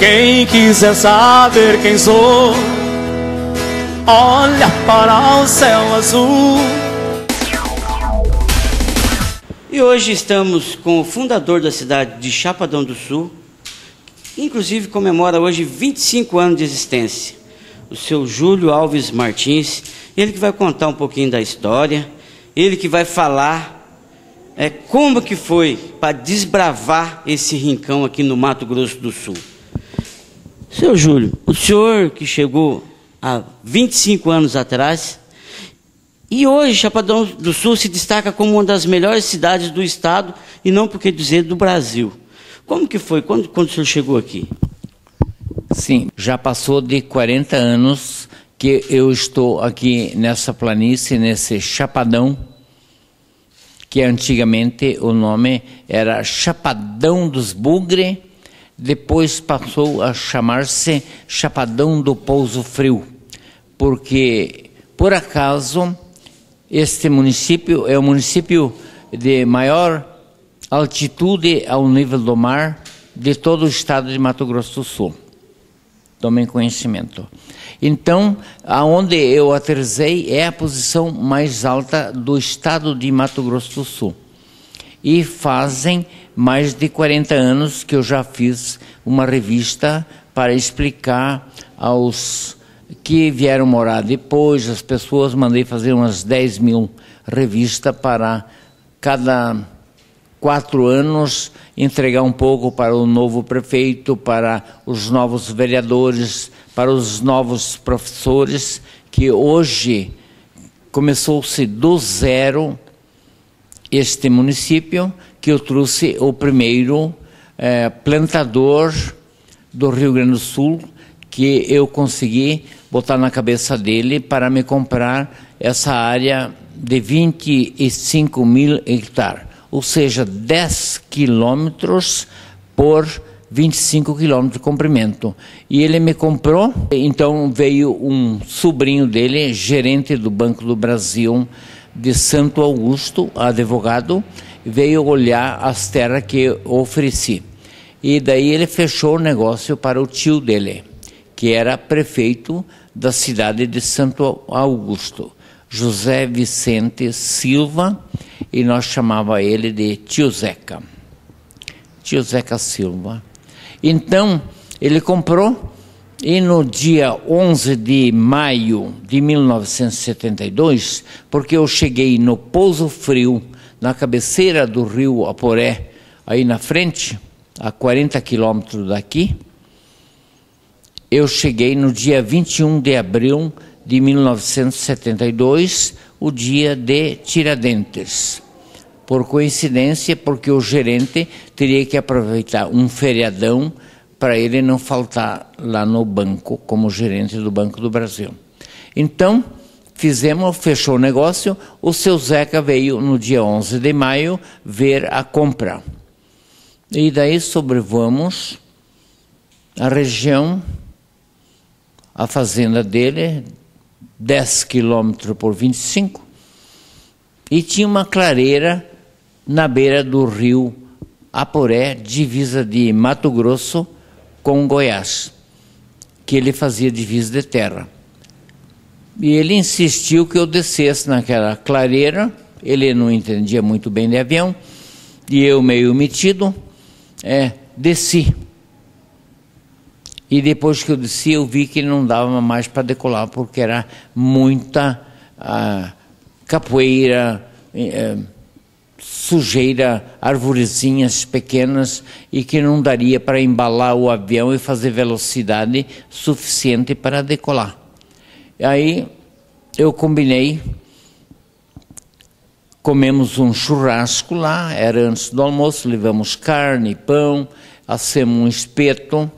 Quem quiser saber quem sou, olha para o céu azul. E hoje estamos com o fundador da cidade de Chapadão do Sul, que inclusive comemora hoje 25 anos de existência, o seu Júlio Alves Martins. Ele que vai contar um pouquinho da história, ele que vai falar como que foi para desbravar esse rincão aqui no Mato Grosso do Sul. Seu Júlio, o senhor que chegou há 25 anos atrás, e hoje Chapadão do Sul se destaca como uma das melhores cidades do estado, e não por que dizer do Brasil. Como que foi quando o senhor chegou aqui? Sim, já passou de 40 anos que eu estou aqui nessa planície, nesse Chapadão, que antigamente o nome era Chapadão dos Bugre, depois passou a chamar-se Chapadão do Pouso Frio, porque, por acaso, este município é o município de maior altitude ao nível do mar de todo o estado de Mato Grosso do Sul. Tomem conhecimento. Então, aonde eu aterrissei é a posição mais alta do estado de Mato Grosso do Sul. E fazem mais de 40 anos que eu já fiz uma revista para explicar aos que vieram morar depois, as pessoas, mandei fazer umas 10 mil revistas para cada 4 anos entregar um pouco para o novo prefeito, para os novos vereadores, para os novos professores, que hoje começou-se do zero este município, que eu trouxe o primeiro plantador do Rio Grande do Sul, que eu consegui botar na cabeça dele para me comprar essa área de 25 mil hectares, ou seja, 10 quilômetros por 25 quilômetros de comprimento. E ele me comprou, então veio um sobrinho dele, gerente do Banco do Brasil de Santo Augusto, advogado, veio olhar as terras que eu ofereci. E daí ele fechou o negócio para o tio dele, que era prefeito da cidade de Santo Augusto, José Vicente Silva, e nós chamava ele de Tio Zeca. Tio Zeca Silva. Então, ele comprou, e no dia 11 de maio de 1972, porque eu cheguei no Pouso Frio, na cabeceira do rio Aporé, aí na frente, a 40 quilômetros daqui, eu cheguei no dia 21 de abril de 1972, o dia de Tiradentes. Por coincidência, porque o gerente teria que aproveitar um feriadão para ele não faltar lá no banco, como gerente do Banco do Brasil. Então, fechou o negócio, o seu Zeca veio no dia 11 de maio ver a compra. E daí sobrevoamos a região, a fazenda dele, 10 quilômetros por 25, e tinha uma clareira na beira do rio Aporé, divisa de Mato Grosso com Goiás, que ele fazia divisa de terra. E ele insistiu que eu descesse naquela clareira, ele não entendia muito bem de avião, e eu meio metido, desci. E depois que eu desci, eu vi que não dava mais para decolar, porque era muita capoeira, sujeira, arvorezinhas pequenas, e que não daria para embalar o avião e fazer velocidade suficiente para decolar. Aí eu combinei, comemos um churrasco lá, era antes do almoço, levamos carne, pão, assemos um espeto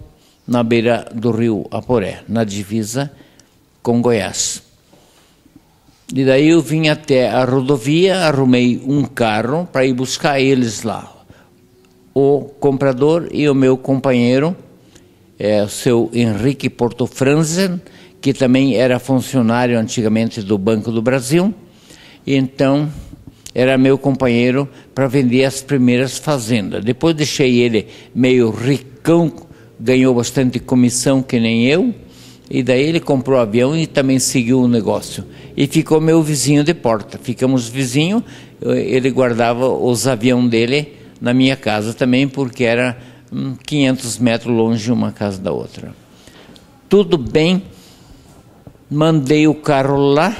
na beira do rio Aporé, na divisa com Goiás. E daí eu vim até a rodovia, arrumei um carro para ir buscar eles lá. O comprador e o meu companheiro, o seu Henrique Portofranzen, que também era funcionário antigamente do Banco do Brasil, e então era meu companheiro para vender as primeiras fazendas. Depois deixei ele meio ricão ganhou bastante comissão, que nem eu, e daí ele comprou o avião e também seguiu o negócio. E ficou meu vizinho de porta. Ficamos vizinhos, ele guardava os aviões dele na minha casa também, porque era 500 metros longe uma casa da outra. Tudo bem, mandei o carro lá,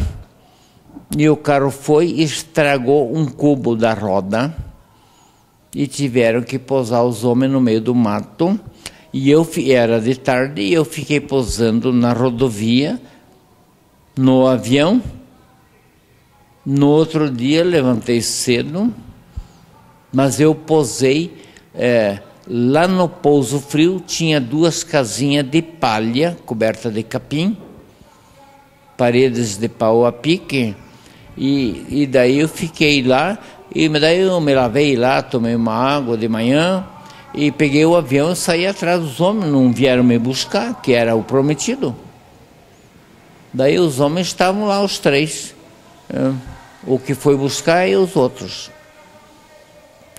e o carro foi e estragou um cubo da roda, e tiveram que pousar os homens no meio do mato, e era de tarde, e eu fiquei pousando na rodovia, no avião. No outro dia, levantei cedo, mas eu pousei, lá no Pouso Frio, tinha 2 casinhas de palha, coberta de capim, paredes de pau a pique, e daí eu fiquei lá, e daí eu me lavei lá, tomei uma água de manhã, e peguei o avião e saí atrás dos homens, não vieram me buscar, que era o prometido. Daí os homens estavam lá, os 3, o que foi buscar e os outros.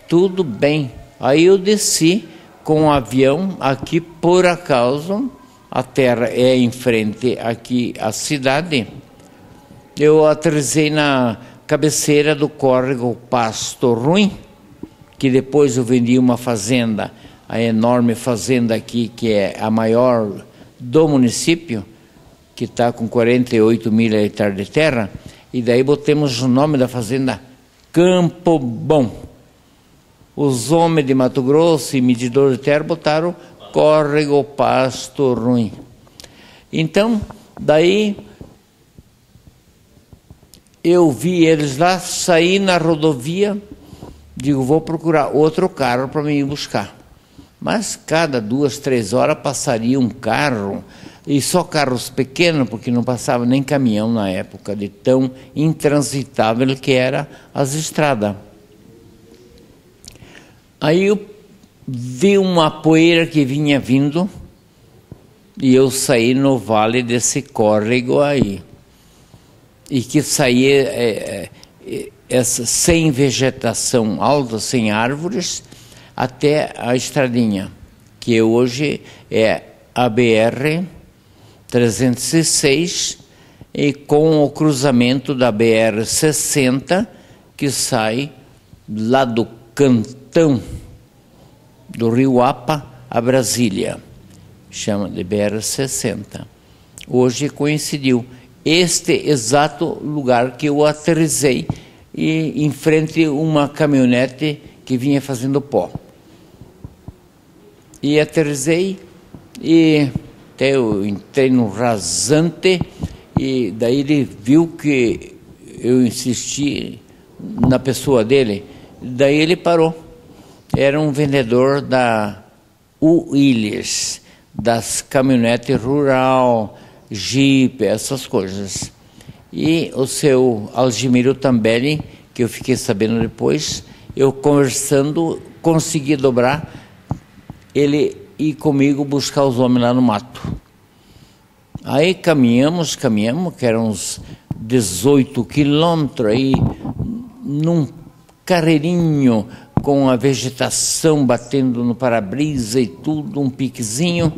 Tudo bem, aí eu desci com o avião, aqui por acaso, a terra é em frente aqui à cidade, eu aterrissei na cabeceira do córrego Pasto Ruim, que depois eu vendi uma fazenda, a enorme fazenda aqui, que é a maior do município, que está com 48 mil hectares de terra, e daí botemos o nome da fazenda Campo Bom. Os homens de Mato Grosso e medidor de terra botaram córrego Pasto Ruim. Então, daí eu vi eles lá, saí na rodovia, digo, vou procurar outro carro para me ir buscar. Mas cada 2, 3 horas passaria um carro, e só carros pequenos, porque não passava nem caminhão na época, de tão intransitável que eram as estradas. Aí eu vi uma poeira que vinha vindo, e eu saí no vale desse córrego aí, e que saía sem vegetação alta, sem árvores, até a estradinha, que hoje é a BR-306, e com o cruzamento da BR-60, que sai lá do cantão do Rio Apa a Brasília, chama de BR-60. Hoje coincidiu este exato lugar que eu aterrissei, e em frente uma caminhonete que vinha fazendo pó. E aterrissei, e até eu entrei no rasante, e daí ele viu que eu insisti na pessoa dele, daí ele parou. Era um vendedor da Willys, das caminhonetes rural, Jeep, essas coisas. E o seu Algimiro Tambelli, que eu fiquei sabendo depois, eu conversando, consegui dobrar, ele ir comigo buscar os homens lá no mato. Aí caminhamos, que eram uns 18 quilômetros, aí num carreirinho, com a vegetação batendo no para-brisa e tudo, um piquezinho.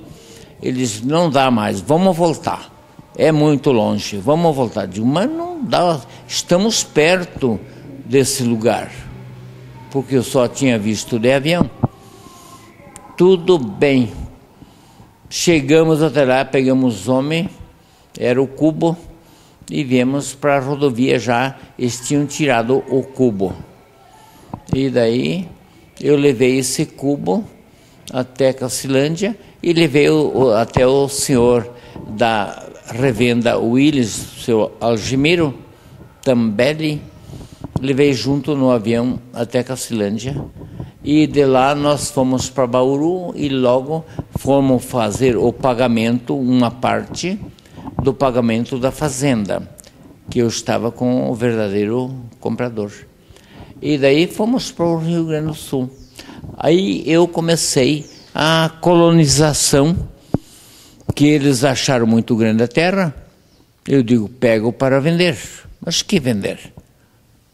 Eles, não dá mais, vamos voltar. É muito longe, vamos voltar. Digo, mas não dá, estamos perto desse lugar. Porque eu só tinha visto de avião. Tudo bem. Chegamos até lá, pegamos os homens, era o cubo, e viemos para a rodovia já, eles tinham tirado o cubo. E daí eu levei esse cubo até Cacilândia e levei até o senhor da revenda Willys, seu Algimiro Tambelli, levei junto no avião até Cacilândia, e de lá nós fomos para Bauru e logo fomos fazer o pagamento, uma parte do pagamento da fazenda, que eu estava com o verdadeiro comprador. E daí fomos para o Rio Grande do Sul. Aí eu comecei a colonização, que eles acharam muito grande a terra. Eu digo, pego para vender. Mas que vender?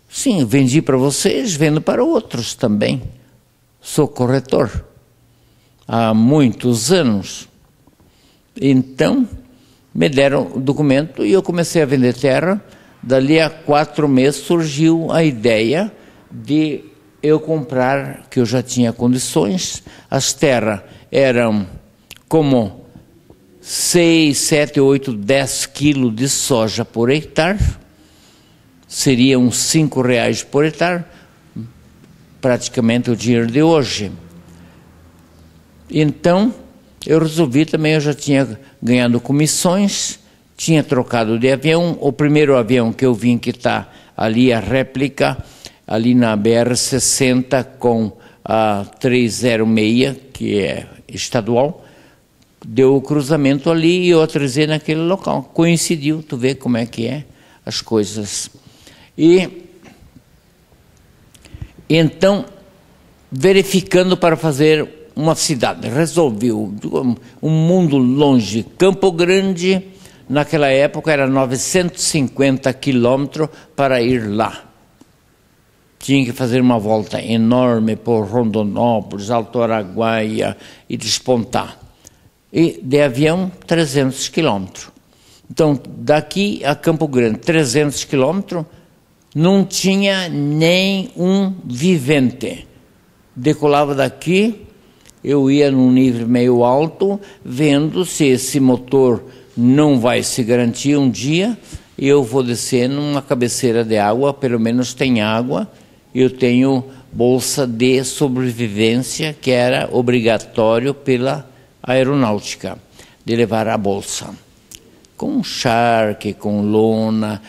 Sim, vendi para vocês, vendo para outros também. Sou corretor. há muitos anos. Então, me deram o documento e eu comecei a vender terra. Dali a 4 meses surgiu a ideia de eu comprar, que eu já tinha condições. As terras eram como 6, 7, 8, 10 quilos de soja por hectare. Seriam uns R$5 por hectare, praticamente o dinheiro de hoje. Então, eu resolvi também, eu já tinha ganhado comissões, tinha trocado de avião. O primeiro avião que eu vim, que está ali, a réplica, ali na BR-60 com a 306, que é estadual, deu o cruzamento ali e eu aterrissei naquele local. Coincidiu, tu vê como é que é as coisas. E então, verificando para fazer uma cidade, resolvi um mundo longe. Campo Grande, naquela época, era 950 quilômetros para ir lá. Tinha que fazer uma volta enorme por Rondonópolis, Alto Araguaia e despontar. E de avião, 300 quilômetros. Então, daqui a Campo Grande, 300 quilômetros, não tinha nem um vivente. Decolava daqui, eu ia num nível meio alto, vendo se esse motor não vai se garantir um dia, eu vou descer numa cabeceira de água, pelo menos tem água. Eu tenho bolsa de sobrevivência, que era obrigatório pela aeronáutica, de levar a bolsa. Com charque, com lona,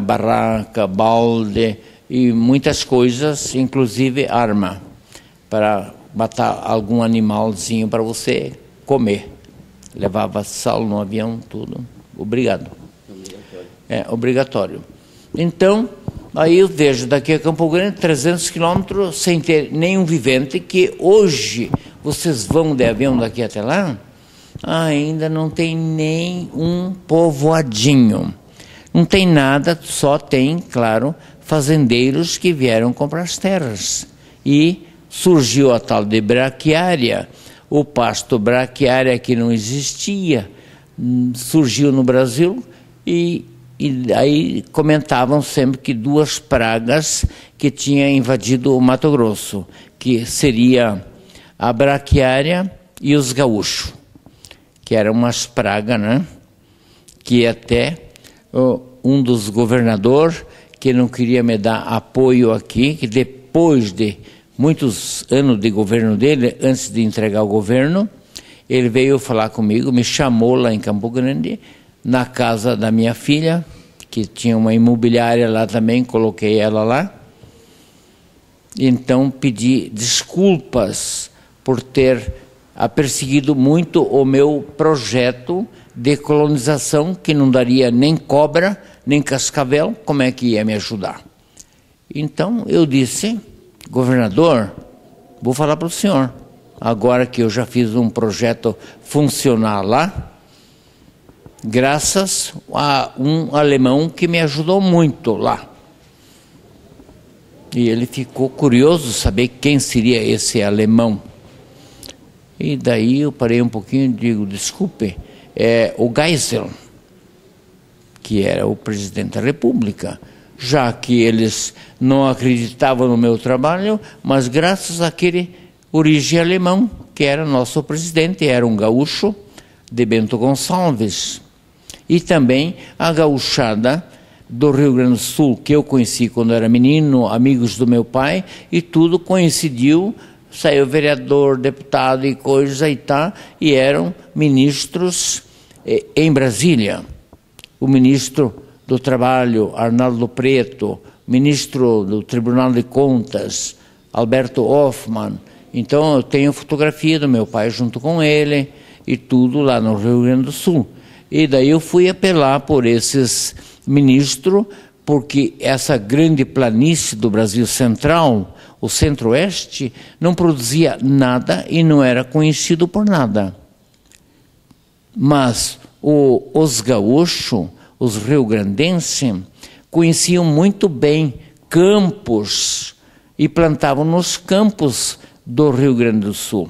barraca, balde e muitas coisas, inclusive arma, para matar algum animalzinho para você comer. Levava sal no avião, tudo. Obrigado. É obrigatório. Então, aí eu vejo daqui a Campo Grande, 300 quilômetros, sem ter nenhum vivente, que hoje vocês vão de avião daqui até lá, ainda não tem nem um povoadinho. Não tem nada, só tem, claro, fazendeiros que vieram comprar as terras. E surgiu a tal de braquiária, o pasto braquiária que não existia, surgiu no Brasil e aí comentavam sempre que 2 pragas que tinham invadido o Mato Grosso, que seria a braquiária e os gaúchos, que eram umas pragas, né? Que até um dos governadores, que não queria me dar apoio aqui, que depois de muitos anos de governo dele, antes de entregar o governo, ele veio falar comigo, me chamou lá em Campo Grande, na casa da minha filha, que tinha uma imobiliária lá também, coloquei ela lá. Então pedi desculpas por ter perseguido muito o meu projeto de colonização, que não daria nem cobra, nem cascavel, como é que ia me ajudar? Então eu disse, governador, vou falar para o senhor, agora que eu já fiz um projeto funcionar lá, graças a um alemão que me ajudou muito lá. E ele ficou curioso saber quem seria esse alemão. E daí eu parei um pouquinho e digo, desculpe, é o Geisel, que era o presidente da República, já que eles não acreditavam no meu trabalho, mas graças àquele origem alemão, que era nosso presidente, era um gaúcho de Bento Gonçalves. E também a gauchada do Rio Grande do Sul, que eu conheci quando era menino, amigos do meu pai, e tudo coincidiu, saiu vereador, deputado e coisa e tal, e eram ministros em Brasília. O ministro do Trabalho, Arnaldo Preto, ministro do Tribunal de Contas, Alberto Hoffmann. Então eu tenho fotografia do meu pai junto com ele, e tudo lá no Rio Grande do Sul. E daí eu fui apelar por esses ministros, porque essa grande planície do Brasil Central, o Centro-Oeste, não produzia nada e não era conhecido por nada. Mas os gaúchos, os rio-grandenses, conheciam muito bem campos e plantavam nos campos do Rio Grande do Sul.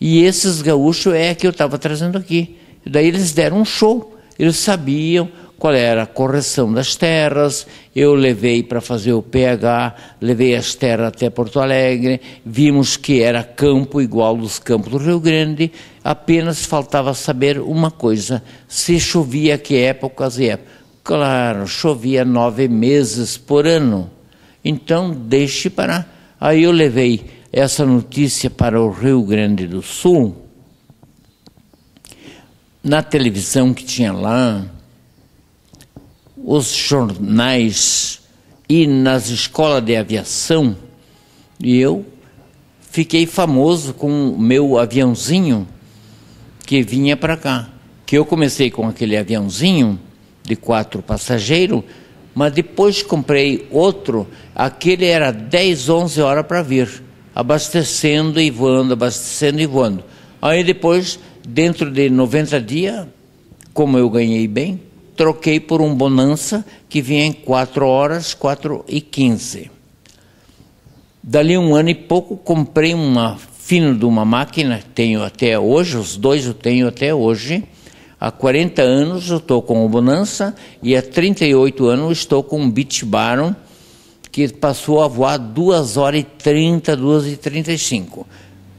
E esses gaúchos é que eu estava trazendo aqui. E daí eles deram um show. Eles sabiam qual era a correção das terras. Eu levei para fazer o pH, levei as terras até Porto Alegre. Vimos que era campo igual dos campos do Rio Grande. Apenas faltava saber uma coisa: se chovia que épocas e épocas. Claro, chovia 9 meses por ano. Então, deixe para... Aí eu levei essa notícia para o Rio Grande do Sul. Na televisão que tinha lá, os jornais e nas escolas de aviação, e eu fiquei famoso com o meu aviãozinho que vinha para cá. Que eu comecei com aquele aviãozinho de 4 passageiros, mas depois comprei outro, aquele era 10, 11 horas para vir, abastecendo e voando, abastecendo e voando. Aí depois, dentro de 90 dias, como eu ganhei bem, troquei por um Bonança que vinha em 4 horas, 4h15. Dali 1 ano e pouco, comprei uma fina de uma máquina, tenho até hoje, os dois eu tenho até hoje. Há 40 anos eu estou com o Bonança e há 38 anos estou com um Beech Baron, que passou a voar 2h30, 2h35.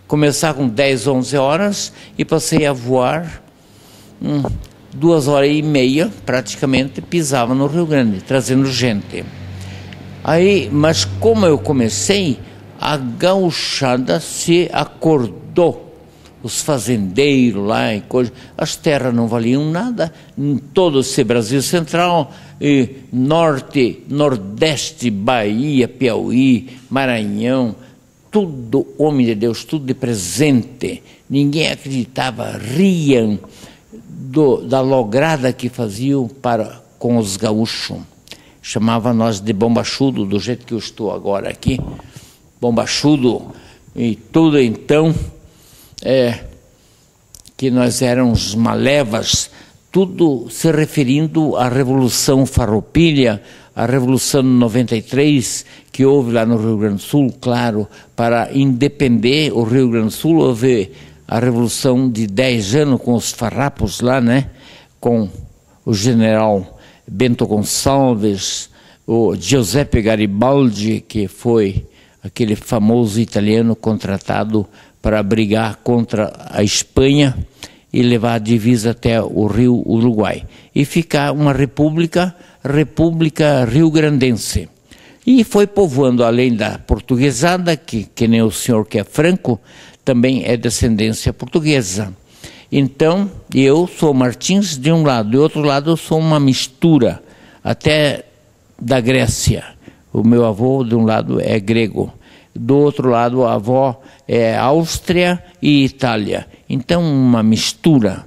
Começar com 10, 11 horas e passei a voar 2h30, praticamente, pisava no Rio Grande, trazendo gente. Aí, mas como eu comecei, a gauchada se acordou. Os fazendeiros lá, e coisa, as terras não valiam nada, em todo esse Brasil Central, Norte, Nordeste, Bahia, Piauí, Maranhão, tudo, homem de Deus, tudo de presente. Ninguém acreditava, riam da lograda que faziam com os gaúchos. Chamava nós de bombachudo, do jeito que eu estou agora aqui, bombachudo, e tudo então, que nós éramos malevas, tudo se referindo à Revolução Farroupilha, a Revolução de 93, que houve lá no Rio Grande do Sul, claro, para independer o Rio Grande do Sul. Houve a Revolução de 10 anos com os farrapos lá, né? Com o general Bento Gonçalves, o Giuseppe Garibaldi, que foi aquele famoso italiano contratado para brigar contra a Espanha e levar a divisa até o rio Uruguai. E ficar uma república rio-grandense. E foi povoando, além da portuguesada, que nem o senhor que é franco, também é descendência portuguesa. Então, eu sou Martins de um lado, do outro lado eu sou uma mistura, até da Grécia. O meu avô de um lado é grego, do outro lado a avó é Áustria e Itália. Então, uma mistura,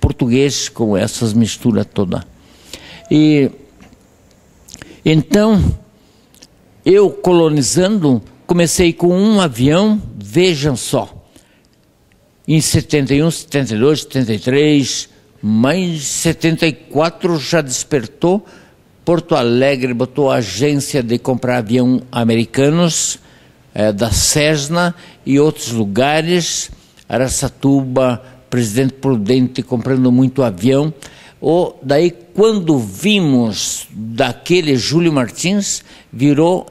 português com essas misturas todas. E então, eu colonizando, comecei com um avião, vejam só, em 71, 72, 73, mas 74 já despertou. Porto Alegre botou a agência de comprar avião americanos, da Cessna e outros lugares, Araçatuba, Presidente Prudente comprando muito avião. Daí, quando vimos daquele Júlio Martins, virou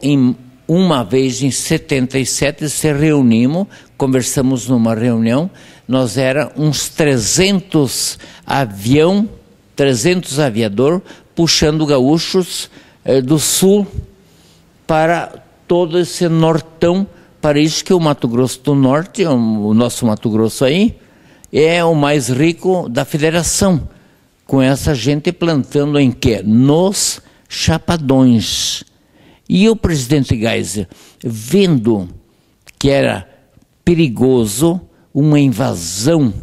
uma vez em 77, se reunimos, conversamos numa reunião, nós era uns 300 aviador puxando gaúchos do sul para todo esse nortão, para isso que o Mato Grosso do Norte, o nosso Mato Grosso aí, é o mais rico da federação, com essa gente plantando em quê? Nos chapadões. E o presidente Geisel, vendo que era perigoso uma invasão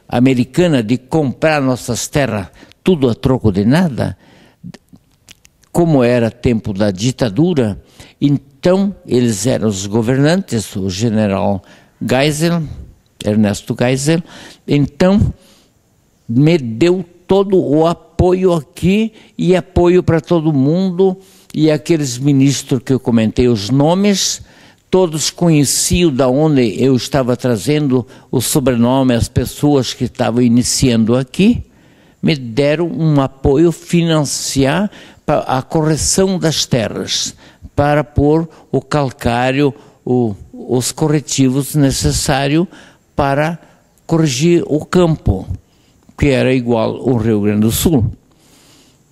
americana de comprar nossas terras, tudo a troco de nada, como era tempo da ditadura, então eles eram os governantes, o general Geisel, Ernesto Geisel, então me deu todo o apoio aqui e apoio para todo mundo, e aqueles ministros que eu comentei os nomes, todos conheciam da onde eu estava trazendo o sobrenome, as pessoas que estavam iniciando aqui, me deram um apoio financiar para a correção das terras, para pôr o calcário, os corretivos necessários para corrigir o campo, que era igual ao Rio Grande do Sul.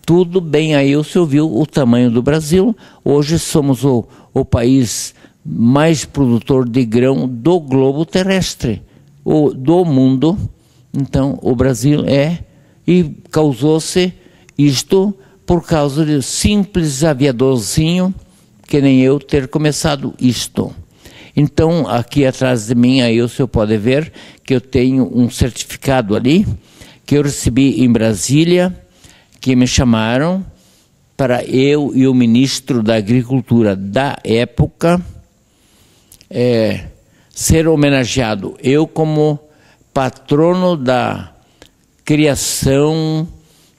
Tudo bem, aí o senhor viu o tamanho do Brasil. Hoje somos o país mais produtor de grão do globo terrestre, do mundo. Então, o Brasil e causou-se isto por causa de simples aviadorzinho, que nem eu, ter começado isto. Então, aqui atrás de mim, aí o senhor pode ver que eu tenho um certificado ali, que eu recebi em Brasília, que me chamaram para eu e o ministro da Agricultura da época ser homenageado. Eu como patrono da criação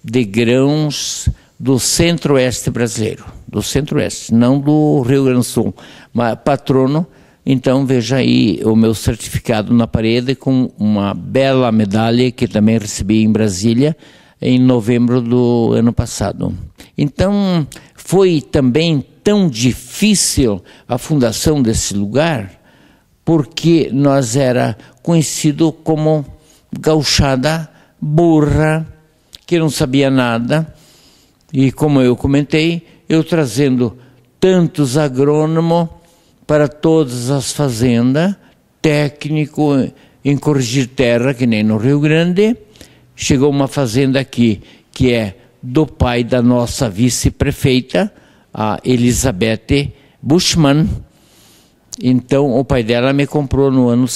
de grãos do centro-oeste brasileiro, do centro-oeste, não do Rio Grande do Sul, mas patrono. Então veja aí o meu certificado na parede com uma bela medalha que também recebi em Brasília em novembro do ano passado. Então foi também tão difícil a fundação desse lugar, porque nós era conhecido como gauchada burra, que não sabia nada, e como eu comentei, eu trazendo tantos agrônomos para todas as fazendas, técnico em corrigir terra, que nem no Rio Grande. Chegou uma fazenda aqui, que é do pai da nossa vice-prefeita, a Elizabeth Bushman. Então, o pai dela me comprou no ano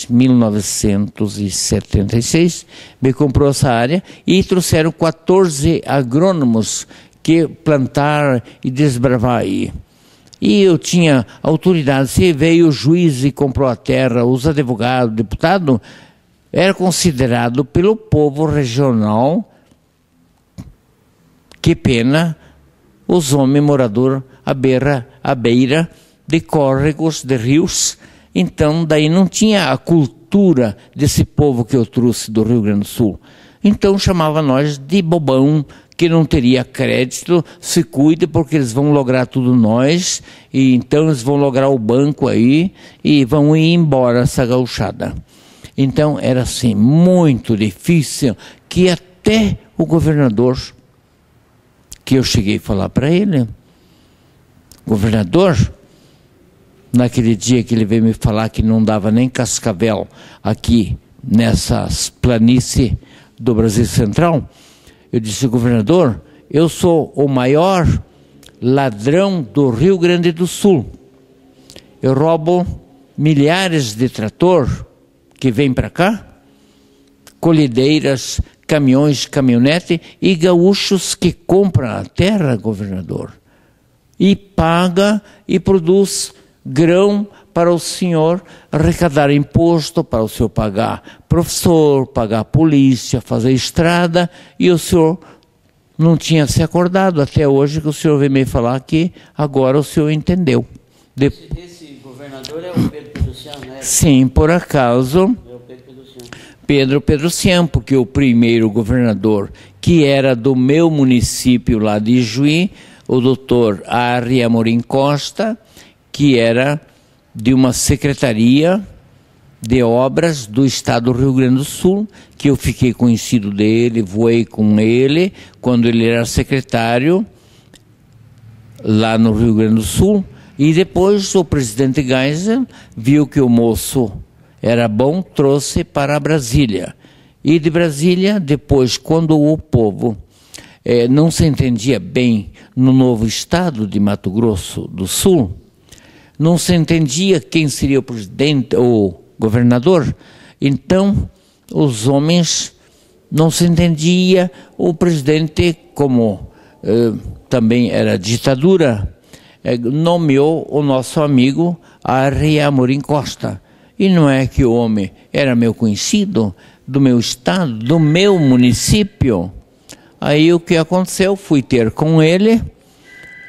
1976, me comprou essa área e trouxeram 14 agrônomos que plantaram e desbravaram aí. E eu tinha autoridade, se veio o juiz e comprou a terra, os advogados, deputado, era considerado pelo povo regional, que pena, os homens moradores à beira de córregos, de rios. Então daí não tinha a cultura desse povo que eu trouxe do Rio Grande do Sul. Então chamava nós de bobão, que não teria crédito, se cuide porque eles vão lograr tudo nós, e então eles vão lograr o banco aí e vão ir embora essa gauchada. Então era assim, muito difícil, que até o governador, que eu cheguei a falar para ele, governador, naquele dia que ele veio me falar que não dava nem cascavel aqui nessas planícies do Brasil Central, eu disse, governador, eu sou o maior ladrão do Rio Grande do Sul. Eu roubo milhares de trator que vêm para cá, colhedeiras, caminhões, caminhonete e gaúchos que compram a terra, governador, e paga e produz grão para o senhor arrecadar imposto, para o senhor pagar professor, pagar polícia, fazer estrada, e o senhor não tinha se acordado até hoje, que o senhor veio me falar que agora o senhor entendeu. Esse governador é o Pedro Pedrocian, né? Sim, por acaso, É o Pedro Pedrocian. Pedro Pedrocian, porque o primeiro governador, que era do meu município lá de Juí, o doutor Ari Amorim Costa, que era de uma secretaria de obras do estado do Rio Grande do Sul, que eu fiquei conhecido dele, voei com ele, quando ele era secretário lá no Rio Grande do Sul, e depois o presidente Geisel viu que o moço era bom, trouxe para Brasília. E de Brasília, depois, quando o povo não se entendia bem no novo estado de Mato Grosso do Sul, não se entendia quem seria o presidente ou governador, então os homens não se entendia, o presidente, como também era ditadura, nomeou o nosso amigo Ari Amorim Costa. E não é que o homem era meu conhecido, do meu estado, do meu município. Aí o que aconteceu? Fui ter com ele,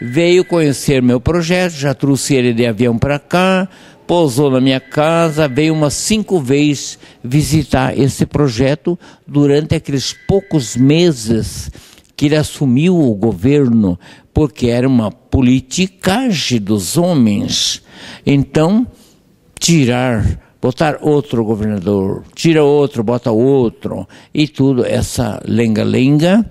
veio conhecer meu projeto, já trouxe ele de avião para cá, pousou na minha casa, veio umas 5 vezes visitar esse projeto durante aqueles poucos meses que ele assumiu o governo, porque era uma politicagem dos homens. Então, botar outro governador, tira outro, bota outro, e tudo, essa lenga-lenga.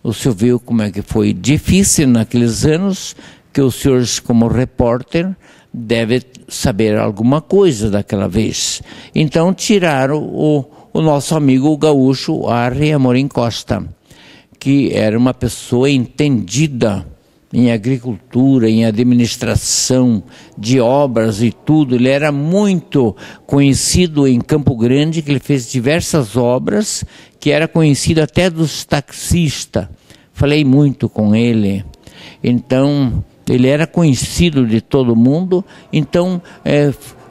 O senhor viu como é que foi difícil naqueles anos, que os senhores, como repórter, deve saber alguma coisa daquela vez. Então tiraram o nosso amigo gaúcho Arre Amorim Costa, que era uma pessoa entendida em agricultura, em administração de obras e tudo. Ele era muito conhecido em Campo Grande, que ele fez diversas obras, que era conhecido até dos taxistas. Falei muito com ele. Então, ele era conhecido de todo mundo, então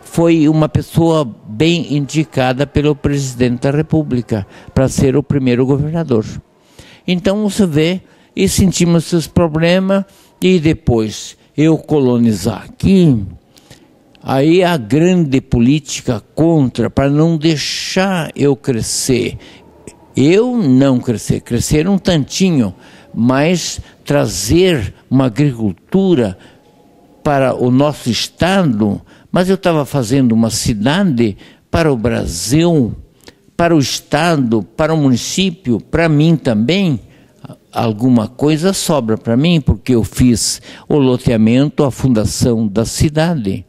foi uma pessoa bem indicada pelo presidente da República para ser o primeiro governador. Então você vê, e sentimos esses problemas, e depois eu colonizar aqui, aí a grande política contra, para não deixar eu crescer. Eu não crescer um tantinho, mas trazer uma agricultura para o nosso estado. Mas eu estava fazendo uma cidade para o Brasil, para o estado, para o município, para mim também. Alguma coisa sobra para mim, porque eu fiz o loteamento, a fundação da cidade,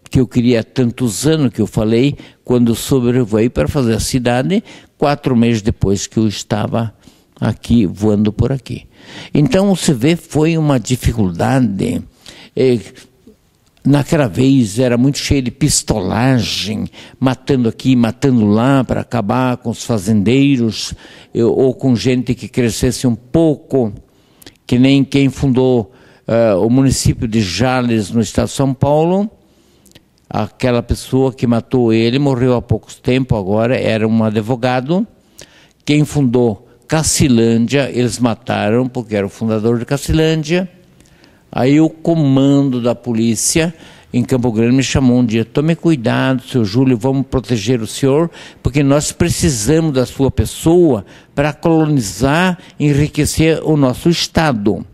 que eu queria há tantos anos, que eu falei, quando sobrevoei para fazer a cidade, 4 meses depois que eu estava aqui, voando por aqui. Então, você vê, foi uma dificuldade. Naquela vez era muito cheio de pistolagem, matando aqui, matando lá, para acabar com os fazendeiros, ou com gente que crescesse um pouco, que nem quem fundou o município de Jales, no estado de São Paulo. Aquela pessoa que matou ele morreu há pouco tempo agora, era um advogado. Quem fundou Cacilândia, eles mataram, porque era o fundador de Cacilândia. Aí o comando da polícia em Campo Grande me chamou um dia: tome cuidado, seu Júlio, vamos proteger o senhor, porque nós precisamos da sua pessoa para colonizar, enriquecer o nosso estado.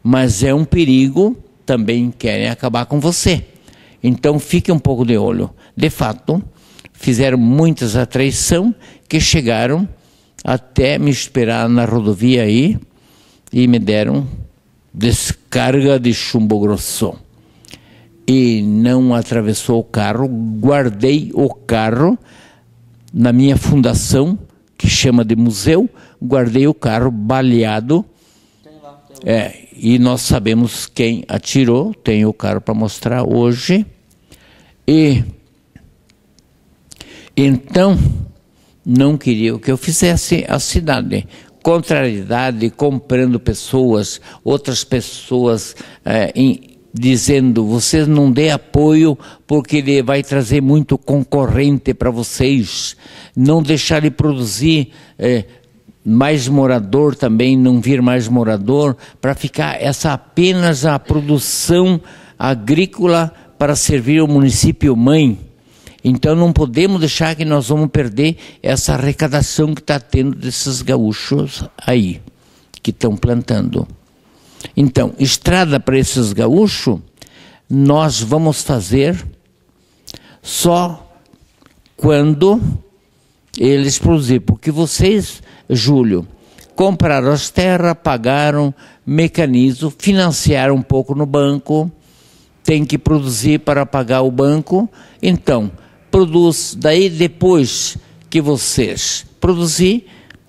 Mas é um perigo, também querem acabar com você. Então fique um pouco de olho. De fato, fizeram muitas atraições que chegaram até me esperar na rodovia aí e me deram descarga de chumbo grosso. E não atravessou o carro, guardei o carro na minha fundação, que chama de museu, guardei o carro baleado. E nós sabemos quem atirou, tenho o carro para mostrar hoje. E então não queria que eu fizesse a cidade. Contrariedade, comprando pessoas, outras pessoas dizendo: vocês não dê apoio porque ele vai trazer muito concorrente para vocês. Não deixar ele produzir mais morador também, não vir mais morador, para ficar apenas a produção agrícola para servir o município mãe. Então não podemos deixar que nós vamos perder essa arrecadação que está tendo desses gaúchos aí, que estão plantando. Então, estrada para esses gaúchos, nós vamos fazer só quando eles produzirem. Porque vocês, Júlio, compraram as terras, pagaram mecanismo, financiaram um pouco no banco, tem que produzir para pagar o banco. Então, produz, daí depois que vocês produzir,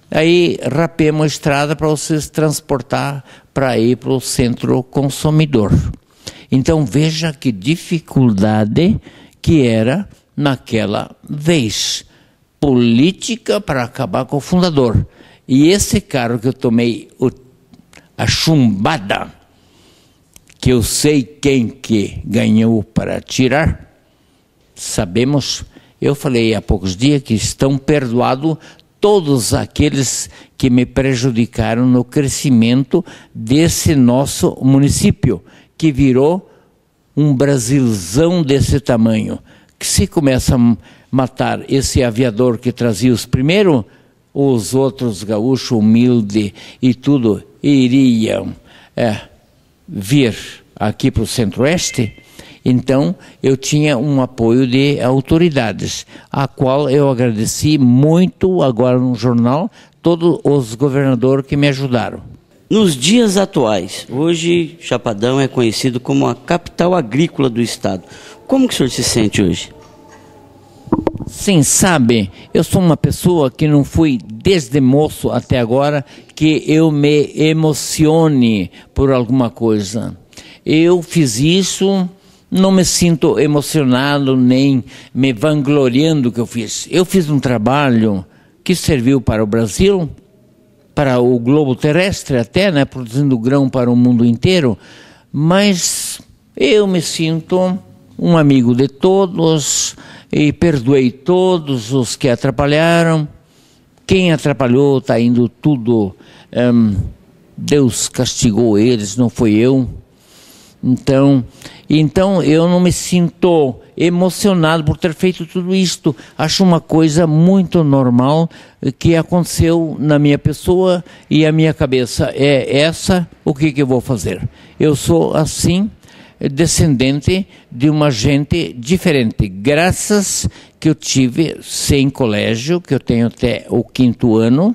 aí rapemos a estrada para vocês transportar para ir para o centro consumidor. Então veja que dificuldade que era naquela vez. Política para acabar com o fundador. E esse carro que eu tomei a chumbada, que eu sei quem que ganhou para tirar, sabemos, eu falei há poucos dias que estão perdoados todos aqueles que me prejudicaram no crescimento desse nosso município, que virou um Brasilzão desse tamanho, que se começa a matar esse aviador que trazia os primeiros, os outros gaúchos humildes e tudo iriam vir aqui para o Centro-Oeste. Então, eu tinha um apoio de autoridades, a qual eu agradeci muito agora no jornal, todos os governadores que me ajudaram. Nos dias atuais, hoje Chapadão é conhecido como a capital agrícola do estado. Como que o senhor se sente hoje? Sim, sabe, eu sou uma pessoa que não fui desde moço até agora que eu me emocione por alguma coisa. Eu fiz isso, não me sinto emocionado nem me vangloriando do que eu fiz. Eu fiz um trabalho que serviu para o Brasil, para o globo terrestre até, né, produzindo grão para o mundo inteiro, mas eu me sinto um amigo de todos e perdoei todos os que atrapalharam. Quem atrapalhou está indo tudo, Deus castigou eles, não foi eu. Então eu não me sinto emocionado por ter feito tudo isto. Acho uma coisa muito normal que aconteceu na minha pessoa e a minha cabeça é essa, o que eu vou fazer? Eu sou assim, descendente de uma gente diferente, graças que eu tive sem colégio, que eu tenho até o 5º ano,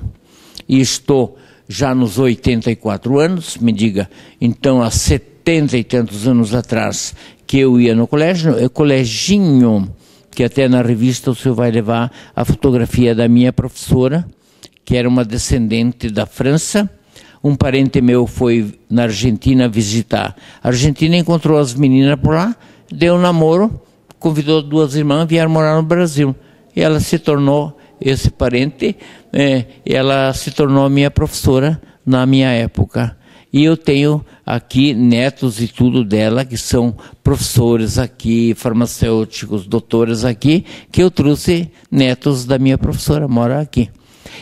e estou já nos 84 anos, me diga, então há 70 e tantos anos atrás que eu ia no colégio, coleginho, que até na revista o senhor vai levar a fotografia da minha professora, que era uma descendente da França. Um parente meu foi na Argentina visitar. A Argentina encontrou as meninas por lá, deu um namoro, convidou 2 irmãs, vieram morar no Brasil. E ela se tornou, esse parente, ela se tornou minha professora na minha época. E eu tenho aqui netos e tudo dela, que são professores aqui, farmacêuticos, doutores aqui, que eu trouxe netos da minha professora, mora aqui.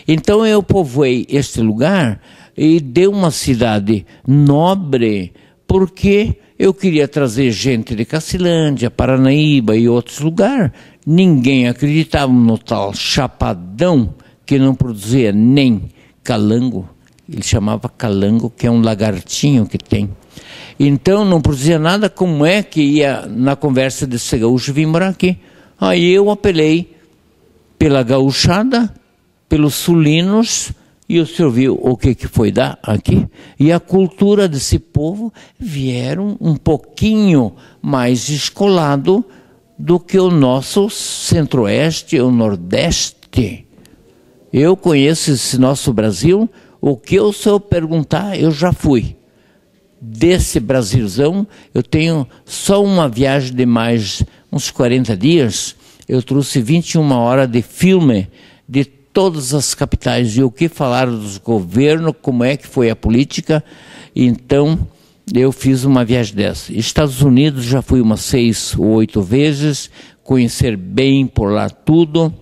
Então eu povoei este lugar e dei uma cidade nobre, porque eu queria trazer gente de Cacilândia, Paranaíba e outros lugares. Ninguém acreditava no tal Chapadão, que não produzia nem calango. Ele chamava calango, que é um lagartinho que tem. Então não produzia nada. Como é que ia na conversa desse gaúcho vir morar aqui? Aí eu apelei pela gauchada, pelos sulinos, e o senhor viu o que foi dar aqui? E a cultura desse povo vieram um pouquinho mais descolado do que o nosso Centro-Oeste ou Nordeste. Eu conheço esse nosso Brasil. O que o senhor perguntar, eu já fui. Desse Brasilzão, eu tenho só uma viagem de mais uns 40 dias. Eu trouxe 21 horas de filme de todas as capitais e o que falaram dos governos, como é que foi a política. Então, eu fiz uma viagem dessa. Estados Unidos já fui umas 6 ou 8 vezes, conhecer bem por lá tudo.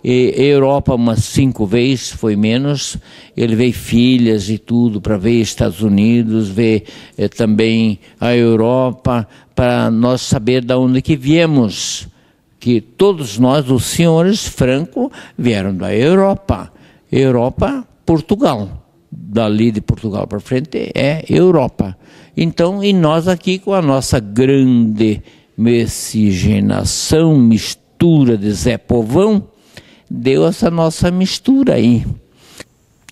E Europa umas 5 vezes, foi menos. Ele veio filhas e tudo para ver Estados Unidos, ver também a Europa, para nós saber de onde que viemos. Que todos nós, os senhores Franco, vieram da Europa. Europa, Portugal. Dali de Portugal para frente é Europa. Então, e nós aqui com a nossa grande miscigenação, mistura de Zé Povão, deu essa nossa mistura aí.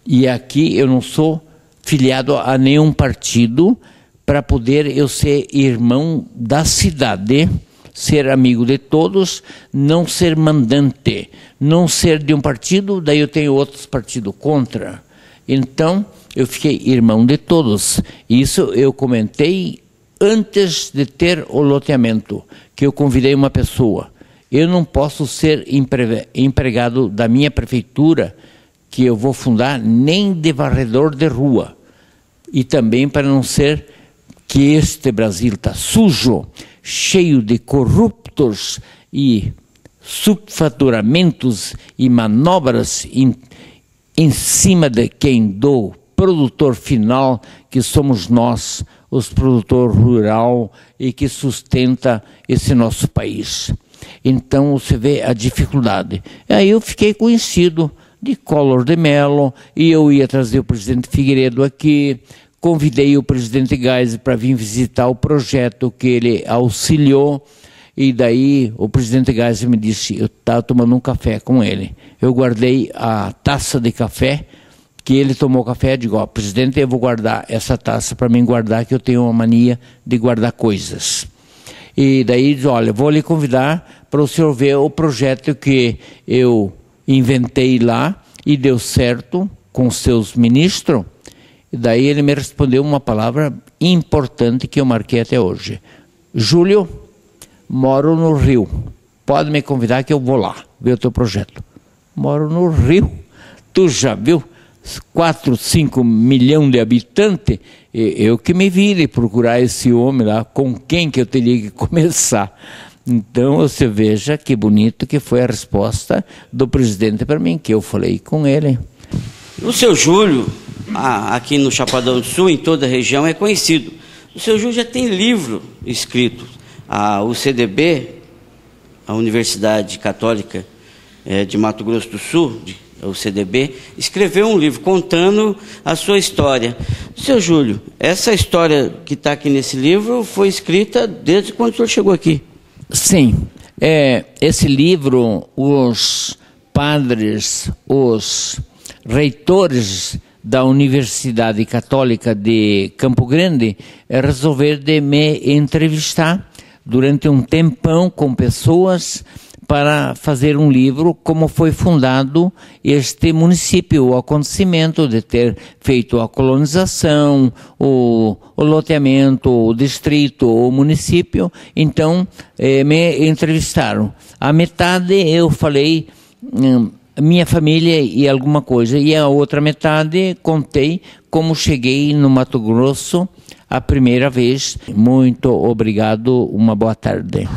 E aqui eu não sou filiado a nenhum partido para poder eu ser irmão da cidade, ser amigo de todos, não ser mandante, não ser de um partido, daí eu tenho outros partidos contra. Então, eu fiquei irmão de todos. Isso eu comentei antes de ter o loteamento, que eu convidei uma pessoa. Eu não posso ser empregado da minha prefeitura, que eu vou fundar, nem de varredor de rua. E também para não ser que este Brasil está sujo, cheio de corruptos e subfaturamentos e manobras em cima de quem? Do produtor final, que somos nós, os produtores rural e que sustenta esse nosso país. Então você vê a dificuldade. Aí eu fiquei conhecido de Collor de Mello e eu ia trazer o presidente Figueiredo aqui, convidei o presidente Geisel para vir visitar o projeto que ele auxiliou. E daí o presidente Geisel me disse, eu estava tomando um café com ele. Eu guardei a taça de café, que ele tomou café, digo, ó, presidente, eu vou guardar essa taça para mim guardar, que eu tenho uma mania de guardar coisas. E daí diz, olha, vou lhe convidar para o senhor ver o projeto que eu inventei lá e deu certo com os seus ministros. E daí ele me respondeu uma palavra importante que eu marquei até hoje. Júlio, moro no Rio, pode me convidar que eu vou lá ver o teu projeto. Moro no Rio, tu já viu? 4, 5 milhões de habitantes, eu que me vire procurar esse homem lá, com quem que eu teria que começar. Então você veja que bonito que foi a resposta do presidente para mim, que eu falei com ele. O seu Júlio, aqui no Chapadão do Sul, em toda a região, é conhecido. O seu Júlio já tem livro escrito. A UCDB, a Universidade Católica de Mato Grosso do Sul, o CDB, escreveu um livro contando a sua história. Seu Júlio, essa história que está aqui nesse livro foi escrita desde quando o senhor chegou aqui? Sim, esse livro, os padres, os reitores da Universidade Católica de Campo Grande resolveram de me entrevistar durante um tempão com pessoas para fazer um livro como foi fundado este município, o acontecimento de ter feito a colonização, o loteamento, o distrito, o município. Então, me entrevistaram. A metade eu falei minha família e alguma coisa, e a outra metade contei como cheguei no Mato Grosso a primeira vez. Muito obrigado, uma boa tarde.